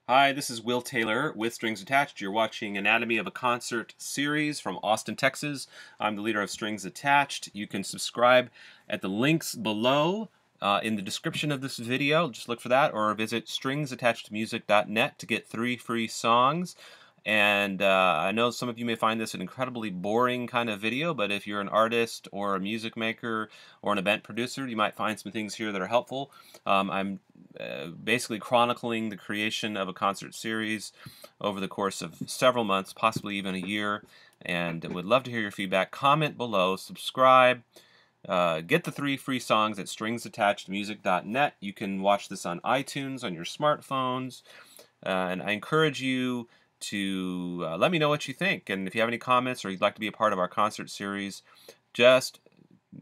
Hi, this is Will Taylor with Strings Attached. You're watching Anatomy of a Concert series from Austin, Texas. I'm the leader of Strings Attached. You can subscribe at the links below in the description of this video. Just look for that, or visit stringsattachedmusic.net to get 3 free songs. And I know some of you may find this an incredibly boring kind of video, but if you're an artist or a music maker or an event producer, you might find some things here that are helpful. I'm basically chronicling the creation of a concert series over the course of several months, possibly even a year, and would love to hear your feedback. Comment below, subscribe, get the 3 free songs at stringsattachedmusic.net. You can watch this on iTunes on your smartphones, and I encourage you to let me know what you think. And if you have any comments or you'd like to be a part of our concert series, just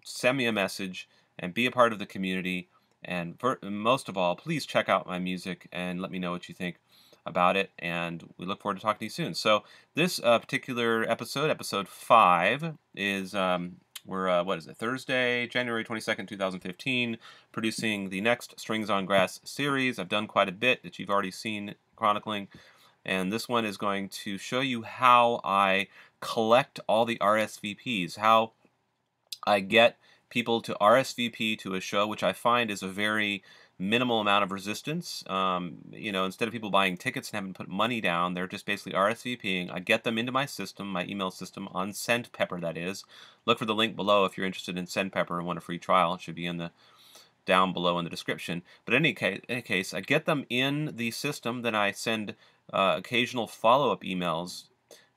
send me a message and be a part of the community. And most of all, please check out my music and let me know what you think about it. And we look forward to talking to you soon. So this particular episode, episode 5, is what is it? Thursday, January 22nd, 2015, producing the next Strings on Grass series. I've done quite a bit that you've already seen chronicling. And this one is going to show you how I collect all the RSVPs, how I get people to RSVP to a show, which I find is a very minimal amount of resistance. Instead of people buying tickets and having to put money down, they're just basically RSVPing. I get them into my system, my email system, on SendPepper, that is. Look for the link below if you're interested in SendPepper and want a free trial. It should be in the down below in the description. But in any case, I get them in the system, then I send occasional follow-up emails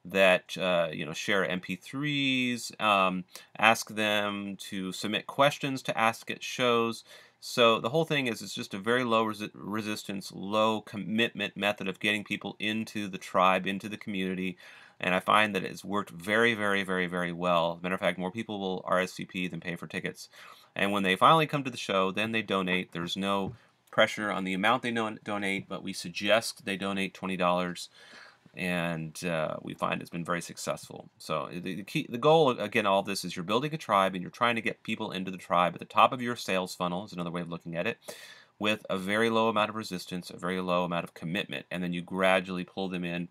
that share MP3s, ask them to submit questions to ask at shows. So the whole thing is it's just a very low resistance, low commitment method of getting people into the tribe, into the community. And I find that it's worked very, very, very, very well. As a matter of fact, more people will RSVP than pay for tickets. And when they finally come to the show, then they donate. There's no pressure on the amount they donate, but we suggest they donate $20, and we find it's been very successful. So the goal, again, all of this is you're building a tribe, and you're trying to get people into the tribe at the top of your sales funnel, is another way of looking at it, with a very low amount of resistance, a very low amount of commitment, and then you gradually pull them in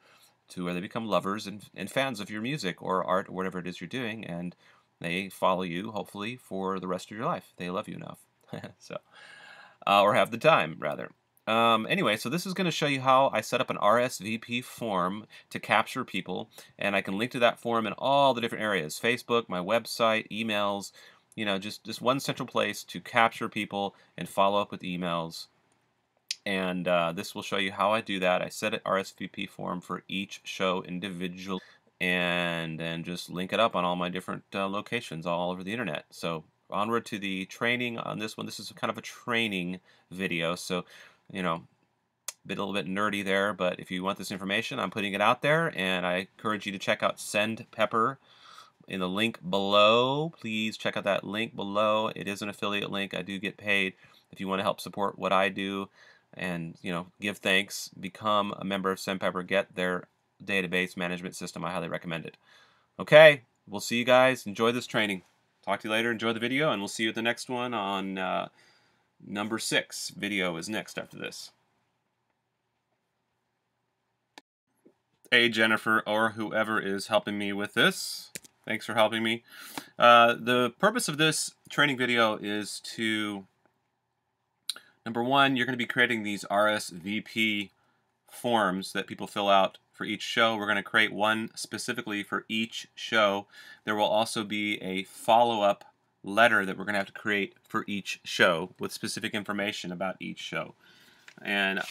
to where they become lovers and fans of your music or art or whatever it is you're doing, and they follow you, hopefully, for the rest of your life. They love you enough. So, or have the time, rather. Anyway, so this is going to show you how I set up an RSVP form to capture people, and I can link to that form in all the different areas: Facebook, my website, emails, just one central place to capture people and follow up with emails. And this will show you how I do that. I set an RSVP form for each show individually, and then just link it up on all my different locations all over the internet. So onward to the training on this one. This is kind of a training video, so a little bit nerdy there, but if you want this information, I'm putting it out there, and I encourage you to check out SendPepper in the link below. Please check out that link below. It is an affiliate link. I do get paid. If you want to help support what I do and give thanks, become a member of SendPepper, get their database management system. I highly recommend it. Okay, we'll see you guys. Enjoy this training. Talk to you later. Enjoy the video, and we'll see you at the next one on number 6. Video is next after this. Hey, Jennifer, or whoever is helping me with this. Thanks for helping me. The purpose of this training video is to, number one, you're going to be creating these RSVP forms that people fill out for each show. We're going to create one specifically for each show. There will also be a follow-up letter that we're going to have to create for each show with specific information about each show. And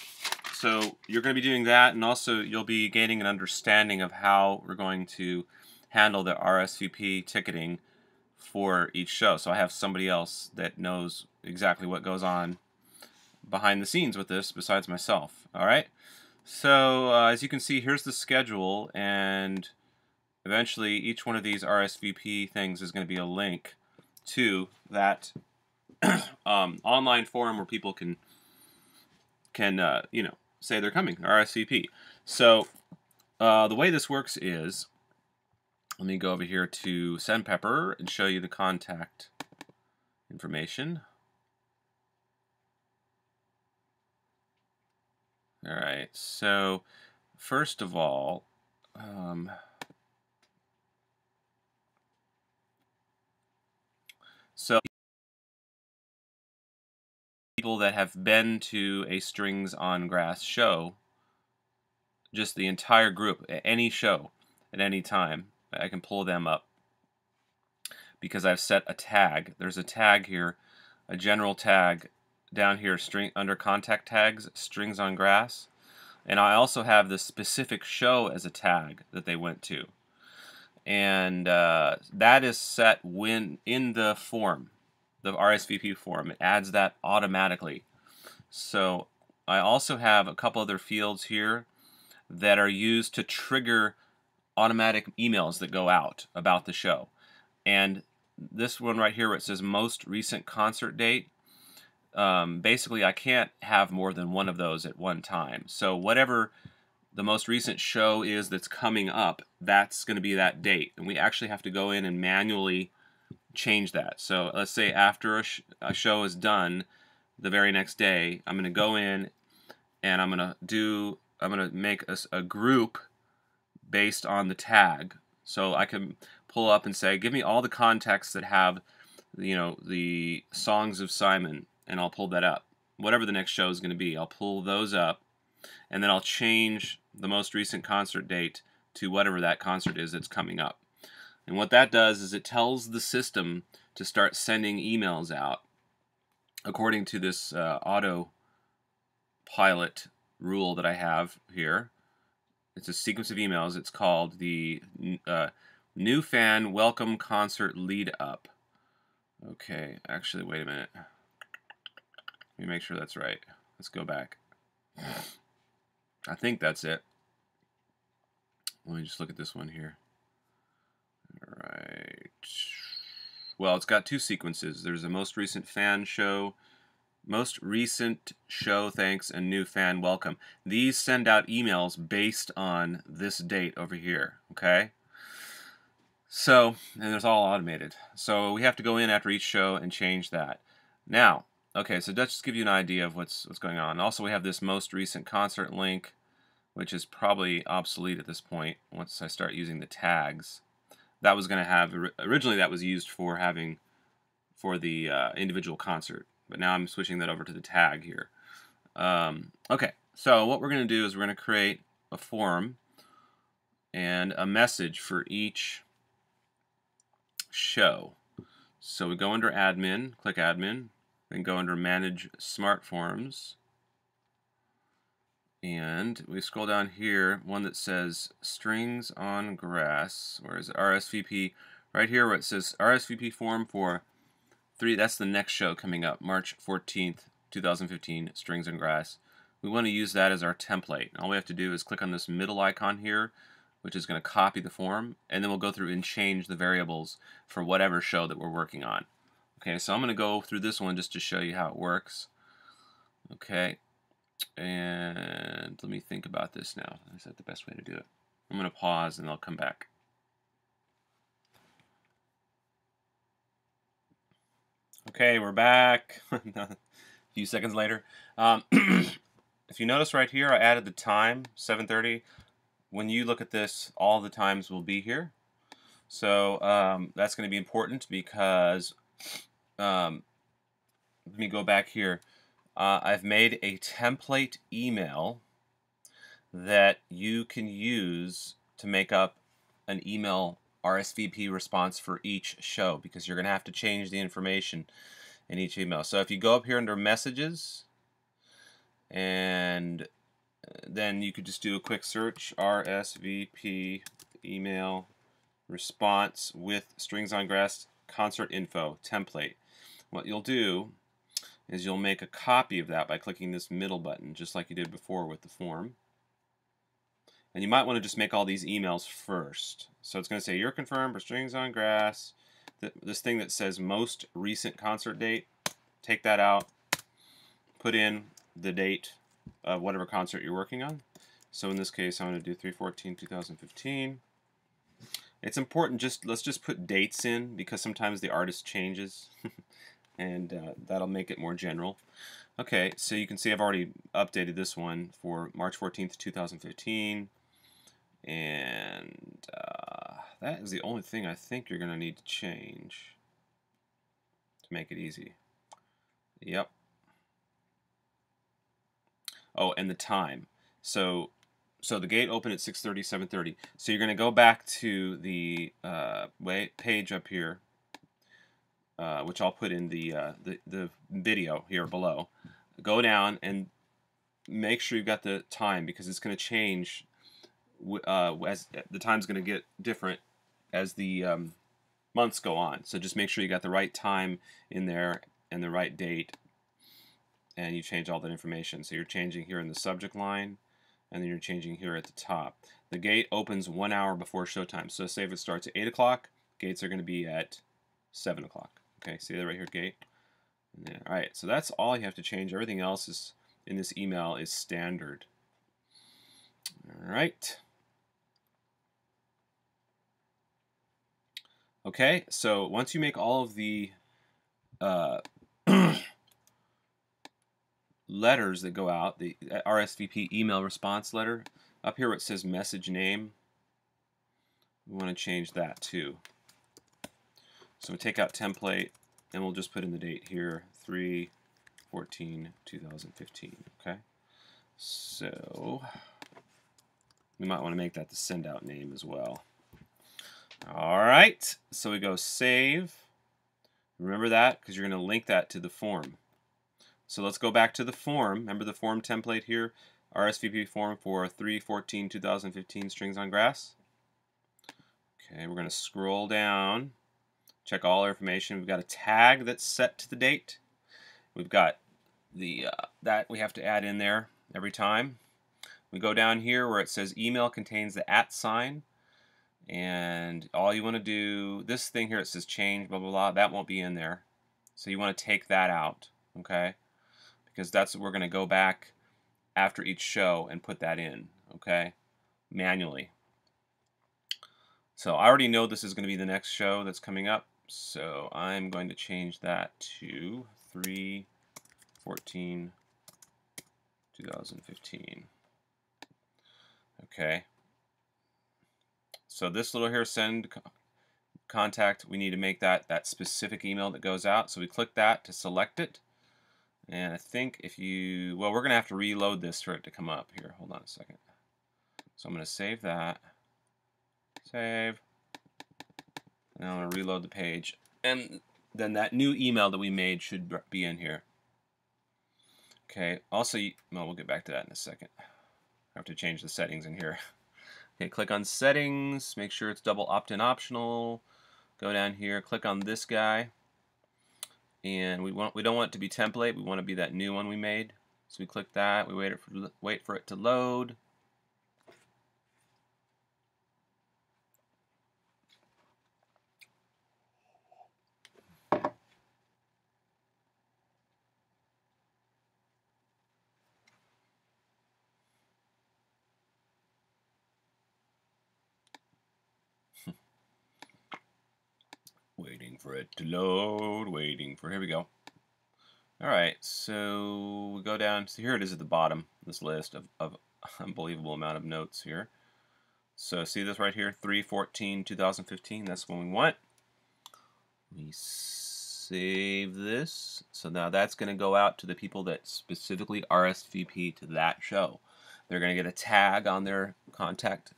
so you're going to be doing that, and also you'll be gaining an understanding of how we're going to handle the RSVP ticketing for each show. So I have somebody else that knows exactly what goes on behind the scenes with this besides myself. All right? So as you can see, here's the schedule, and eventually each one of these RSVP things is going to be a link to that online forum where people can say they're coming, RSVP. So the way this works is, let me go over here to SendPepper and show you the contact information. All right, so first of all, um, so people that have been to a Strings on Grass show, just the entire group, any show at any time, I can pull them up because I've set a tag. There's a tag here, a general tag down here, string under contact tags, Strings on Grass. And I also have the specific show as a tag that they went to. And that is set when in the form, the RSVP form. It adds that automatically. So I also have a couple other fields here that are used to trigger automatic emails that go out about the show. And this one right here where it says most recent concert date, basically I can't have more than one of those at one time. So whatever the most recent show is that's coming up, that's going to be that date. And we actually have to go in and manually change that. So let's say after a show is done, the very next day, I'm going to go in and I'm going to make a group based on the tag. So I can pull up and say, give me all the contacts that have, the Songs of Simon, and I'll pull that up. Whatever the next show is going to be, I'll pull those up, and then I'll change the most recent concert date to whatever that concert is that's coming up. And what that does is it tells the system to start sending emails out according to this autopilot rule that I have here. It's a sequence of emails. It's called the New Fan Welcome Concert Lead Up. Okay, actually, wait a minute. Let me make sure that's right. Let's go back. I think that's it. Let me just look at this one here. All right. Well, it's got two sequences. There's a most recent fan show, most recent show thanks, and new fan welcome. These send out emails based on this date over here, okay? So, and it's all automated. So we have to go in after each show and change that. Now, okay, so that just give you an idea of what's going on. Also, we have this most recent concert link, which is probably obsolete at this point once I start using the tags. That was going to have, originally that was used for the individual concert, but now I'm switching that over to the tag here. Okay, so what we're going to do is we're going to create a form and a message for each show. So we go under admin, click admin, then go under manage smart forms, and we scroll down here, one that says Strings on Grass, or is it RSVP, right here where it says RSVP form for 3, that's the next show coming up, March 14th, 2015, Strings on Grass. We want to use that as our template. All we have to do is click on this middle icon here, which is going to copy the form, and then we'll go through and change the variables for whatever show that we're working on. Okay, so I'm going to go through this one just to show you how it works. Okay, and let me think about this now. Is that the best way to do it? I'm going to pause and I'll come back. Okay, we're back. A few seconds later. If you notice right here, I added the time, 7:30. When you look at this, all the times will be here. So that's going to be important because, let me go back here. I've made a template email that you can use to make up an email RSVP response for each show, because you're going to have to change the information in each email. So if you go up here under messages, and then you could just do a quick search, RSVP email response with Strings on Grass concert info template. What you'll do is you'll make a copy of that by clicking this middle button, just like you did before with the form. And you might want to just make all these emails first. So it's going to say you're confirmed for Strings on Grass. This thing that says most recent concert date, take that out, put in the date of whatever concert you're working on. So in this case, I'm going to do 3/14/2015. It's important, let's just put dates in, because sometimes the artist changes. and that'll make it more general. Okay, so you can see I've already updated this one for March 14th, 2015, and that is the only thing I think you're going to need to change to make it easy. Yep. Oh, and the time. So the gate opened at 6:30, 7:30. So you're going to go back to the page up here, which I'll put in the video here below. Go down and make sure you've got the time, because it's going to change as the time's going to get different as the months go on. So just make sure you got the right time in there and the right date, and you change all that information. So you're changing here in the subject line, and then you're changing here at the top. The gate opens 1 hour before showtime. So say if it starts at 8 o'clock, gates are going to be at 7 o'clock. Okay, see that right here, gate? All right, so that's all you have to change. Everything else is in this email is standard. All right. Okay, so once you make all of the letters that go out, the RSVP email response letter, up here where it says message name, we want to change that too. So we take out template, and we'll just put in the date here, 3/14/2015. Okay, so we might want to make that the send out name as well. All right, so we go save. Remember that, because you're going to link that to the form. So let's go back to the form. Remember the form template here, RSVP form for 3/14/2015 strings on grass. Okay, we're going to scroll down, check all our information. We've got a tag that's set to the date. We've got the that we have to add in there every time. We go down here where it says email contains the @ sign, and all you want to do, this thing here, it says change, blah, blah, blah, that won't be in there. So you want to take that out, okay? Because that's what we're going to go back after each show and put that in, okay? Manually. So I already know this is going to be the next show that's coming up, so I'm going to change that to 3/14/2015. Okay. So this little here, send contact, we need to make that specific email that goes out. So we click that to select it. And I think if you, well, we're going to have to reload this for it to come up here. Hold on a second. So I'm going to save that. Save. And I'm going to reload the page. And then that new email that we made should be in here. Okay, also, well, we'll get back to that in a second. I have to change the settings in here. Okay, click on settings, make sure it's double opt-in optional. Go down here, click on this guy. And we don't want it to be template, we want to be that new one we made. So we click that, we wait for it to load. Waiting for it to load, waiting for, here we go. Alright, so we go down, so here it is at the bottom, this list of unbelievable amount of notes here. So see this right here, 3/14/2015, that's what we want. We save this, so now that's going to go out to the people that specifically RSVP to that show. They're going to get a tag on their contact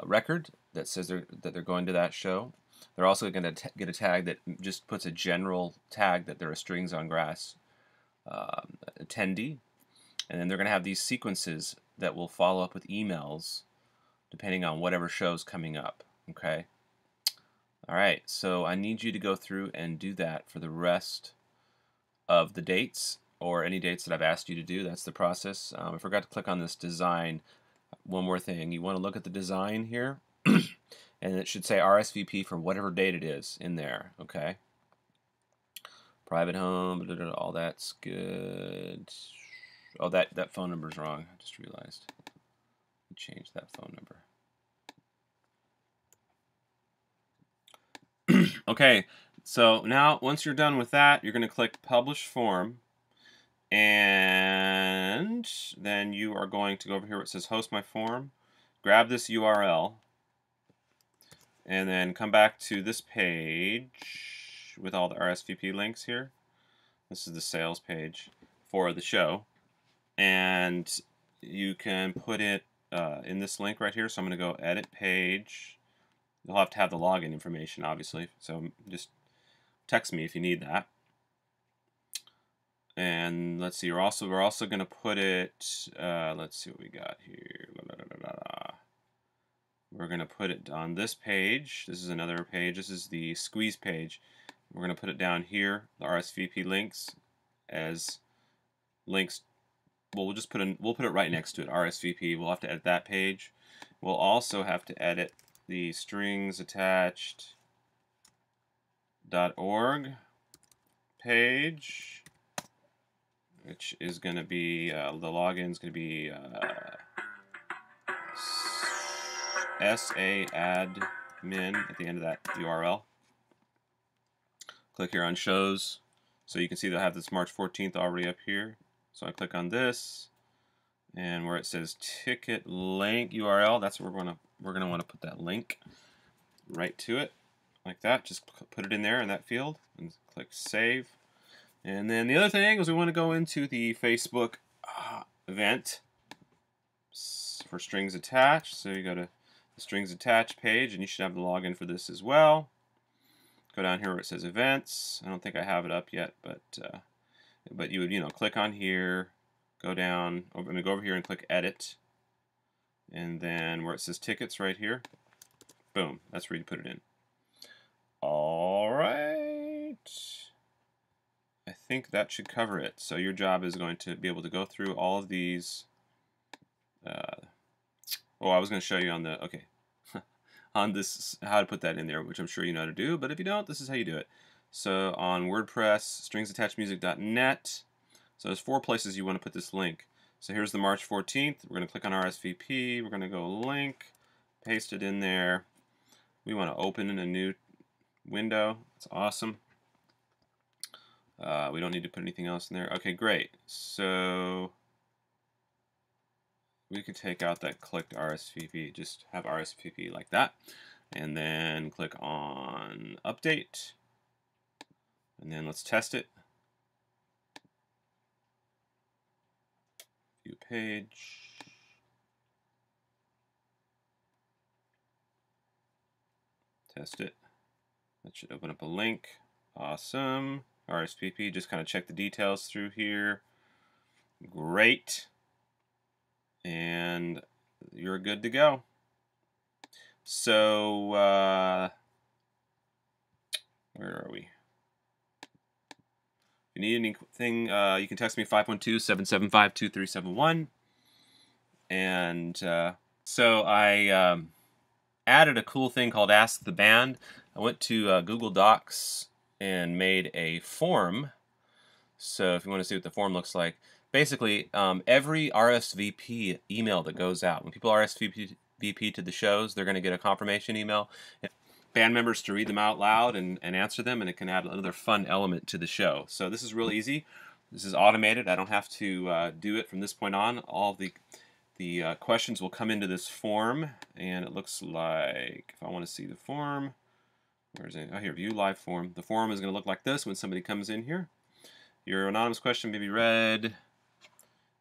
record that says that they're going to that show. They're also going to get a tag that just puts a general tag that they're a Strings on Grass attendee. And then they're going to have these sequences that will follow up with emails depending on whatever show's coming up. Okay? Alright, so I need you to go through and do that for the rest of the dates, or any dates that I've asked you to do. That's the process. I forgot to click on this design. One more thing. You want to look at the design here. And it should say RSVP for whatever date it is in there, okay? Private home, blah, blah, blah, all that's good. Oh, that phone number's wrong. I just realized. Change that phone number. Okay, So now, once you're done with that, you're going to click Publish Form, and then you are going to go over here where it says Host My Form, grab this URL, and then come back to this page with all the RSVP links here. This is the sales page for the show, and you can put it in this link right here. So I'm going to go Edit Page. You'll have to have the login information, obviously, so just text me if you need that. And let's see, we're also going to put it, let's see what we got here. We're going to put it on this page. This is another page. This is the squeeze page. We're going to put it down here, the RSVP links, as links. Well, we'll put it right next to it, RSVP. We'll have to edit that page. We'll also have to edit the stringsattached.org page, which is going to be, the login is going to be saadmin at the end of that URL. Click here on Shows, so you can see they'll have this March 14th already up here. So I click on this, and where it says Ticket Link URL, that's where we're gonna want to put that link right to it, like that. Just put it in there in that field, and click Save. And then the other thing is we want to go into the Facebook event for Strings Attached. So you go to the Strings Attached page, and you should have the login for this as well. Go down here where it says Events. I don't think I have it up yet, but you would click on here, go down. I'm gonna go over here and click Edit, and then where it says Tickets right here, boom. That's where you put it in. All right. I think that should cover it. So your job is going to be able to go through all of these. I was going to show you on the, on this, how to put that in there, which I'm sure you know how to do, but if you don't, this is how you do it. So on WordPress, stringsattachedmusic.net, so there's 4 places you want to put this link. So here's the March 14th. We're going to click on RSVP. We're going to go link, paste it in there. We want to open in a new window. That's awesome. We don't need to put anything else in there. Okay, great. So we could take out that clicked RSVP, just have RSVP like that, and then click on Update, and then let's test it. View page. Test it. That should open up a link. Awesome. RSVP, just kind of check the details through here. Great. And you're good to go. So, where are we? If you need anything, you can text me 512-775-2371. And so I added a cool thing called Ask the Band. I went to Google Docs and made a form. So if you want to see what the form looks like, basically every RSVP email that goes out, when people RSVP to the shows, they're going to get a confirmation email. Band members to read them out loud and answer them, and it can add another fun element to the show. So this is real easy. This is automated. I don't have to do it from this point on. All the questions will come into this form, and it looks like, if I want to see the form, where is it? Oh, here, View Live Form. The form is going to look like this when somebody comes in here. Your anonymous question may be read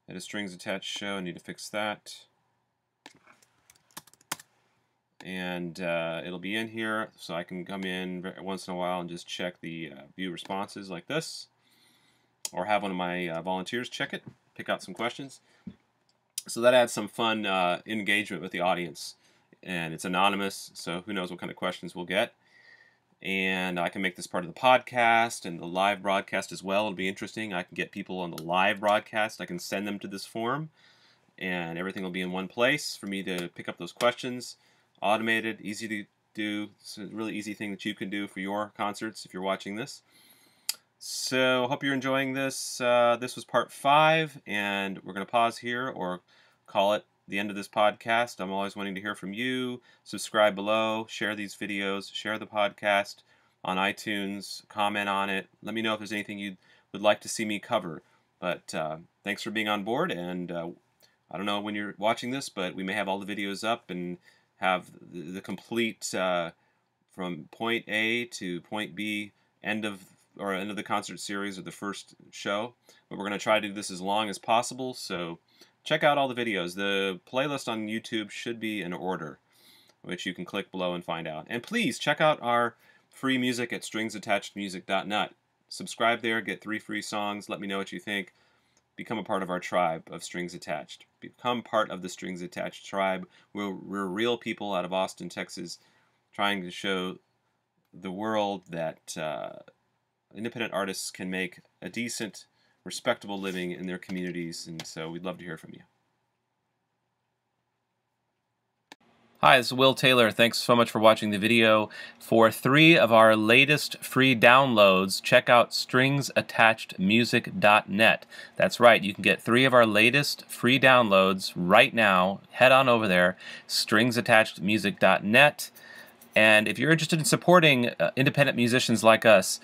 at a strings attached show. I need to fix that. And it'll be in here, so I can come in once in a while and just check the view responses like this, or have one of my volunteers check it, pick out some questions. So that adds some fun engagement with the audience, and it's anonymous, so who knows what kind of questions we'll get. And I can make this part of the podcast and the live broadcast as well. It'll be interesting. I can get people on the live broadcast. I can send them to this form, and everything will be in one place for me to pick up those questions. Automated, easy to do. It's a really easy thing that you can do for your concerts if you're watching this. So hope you're enjoying this. This was part 5, and we're going to pause here or call it the end of this podcast. I'm always wanting to hear from you. Subscribe below, share these videos, share the podcast. on iTunes, comment on it. Let me know if there's anything you would like to see me cover. But thanks for being on board, and I don't know when you're watching this, but we may have all the videos up and have the complete from point A to point B end of the concert series or the first show. But we're going to try to do this as long as possible, so check out all the videos. The playlist on YouTube should be in order, which you can click below and find out. And please check out our free music at stringsattachedmusic.net. Subscribe there, get 3 free songs, let me know what you think. Become a part of our tribe of Strings Attached. Become part of the Strings Attached tribe. We're real people out of Austin, Texas, trying to show the world that independent artists can make a decent, respectable living in their communities, and so we'd love to hear from you. Hi, this is Will Taylor. Thanks so much for watching the video. For 3 of our latest free downloads, check out stringsattachedmusic.net. That's right, you can get 3 of our latest free downloads right now. Head on over there, stringsattachedmusic.net. And if you're interested in supporting independent musicians like us,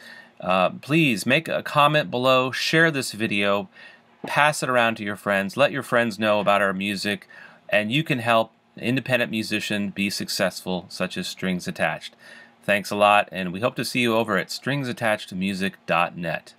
please make a comment below, share this video, pass it around to your friends, let your friends know about our music, and you can help an independent musician be successful, such as Strings Attached. Thanks a lot, and we hope to see you over at stringsattachedmusic.net.